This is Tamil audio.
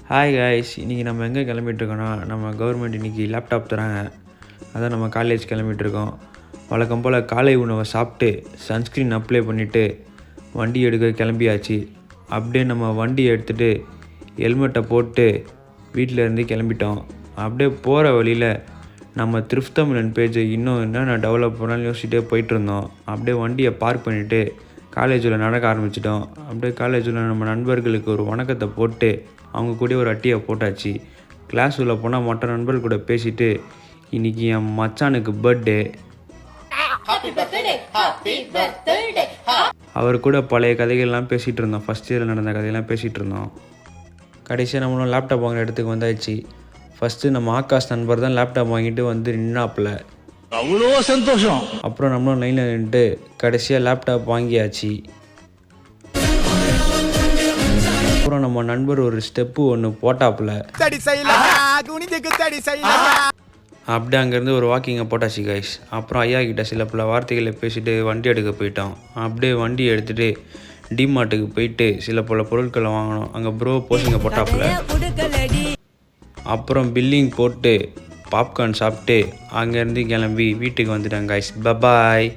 ஹாய் காய்ஸ், இன்றைக்கி நம்ம எங்கே கிளம்பிட்டுருக்கோன்னா நம்ம கவர்மெண்ட் இன்றைக்கி லேப்டாப் தராங்க. அதான் நம்ம காலேஜ் கிளம்பிட்டுருக்கோம். வழக்கம் போல் காலை உணவை சாப்பிட்டு சன்ஸ்க்ரீன் அப்ளை பண்ணிவிட்டு வண்டி எடுக்க கிளம்பியாச்சு. அப்படியே நம்ம வண்டி எடுத்துகிட்டு ஹெல்மெட்டை போட்டு வீட்டிலேருந்து கிளம்பிட்டோம். அப்படியே போகிற வழியில் நம்ம திருஃப்தமிழன் பேஜை இன்னும் என்னென்ன டெவலப் பண்ணாலும் யோசிச்சுட்டே போயிட்டுருந்தோம். அப்படியே வண்டியை பார்க் பண்ணிவிட்டு காலேஜில் நடக்க ஆரம்பிச்சிட்டோம். அப்படியே காலேஜில் நம்ம நண்பர்களுக்கு ஒரு வணக்கத்தை போட்டு அவங்க கூட ஒரு அட்டியை போட்டாச்சு. கிளாஸ் உள்ள போனால் மற்ற நண்பர்கள் கூட பேசிவிட்டு இன்றைக்கி என் மச்சானுக்கு பர்த்டே, அவர் கூட பழைய கதைகள்லாம் பேசிகிட்டு இருந்தோம். ஃபஸ்ட் இயரில் நடந்த கதையெல்லாம் பேசிகிட்டு இருந்தோம். கடைசியாக நம்மளும் லேப்டாப் வாங்குகிற இடத்துக்கு வந்தாச்சு. ஃபஸ்ட்டு நம்ம ஆகாஷ் நண்பர் தான் லேப்டாப் வாங்கிட்டு வந்து நின்னாப்புல. அவ்வளோ சந்தோஷம். அப்புறம் நம்மளும் லைனில் நின்றுட்டு கடைசியாக லேப்டாப் வாங்கியாச்சு. அப்புறம் நம்ம நண்பர் ஒரு ஸ்டெப்பு ஒன்று போட்டாப்புல. அப்படியே அங்கேருந்து ஒரு வாக்கிங்கை போட்டாச்சு கைஸ். அப்புறம் ஐயா கிட்ட சில பல வார்த்தைகளை பேசிட்டு வண்டி எடுக்க போயிட்டோம். அப்படியே வண்டி எடுத்துகிட்டு டிமார்ட்டுக்கு போயிட்டு சில பல பொருட்களை வாங்கினோம். அங்கே ப்ரோ போஸ்டிங்கை போட்டாப்புல. அப்புறம் பில்லிங் போட்டு பாப்கார்ன் சாப்பிட்டு அங்கேருந்து கிளம்பி வீட்டுக்கு வந்துட்டேன் கைஸ். பபாய்.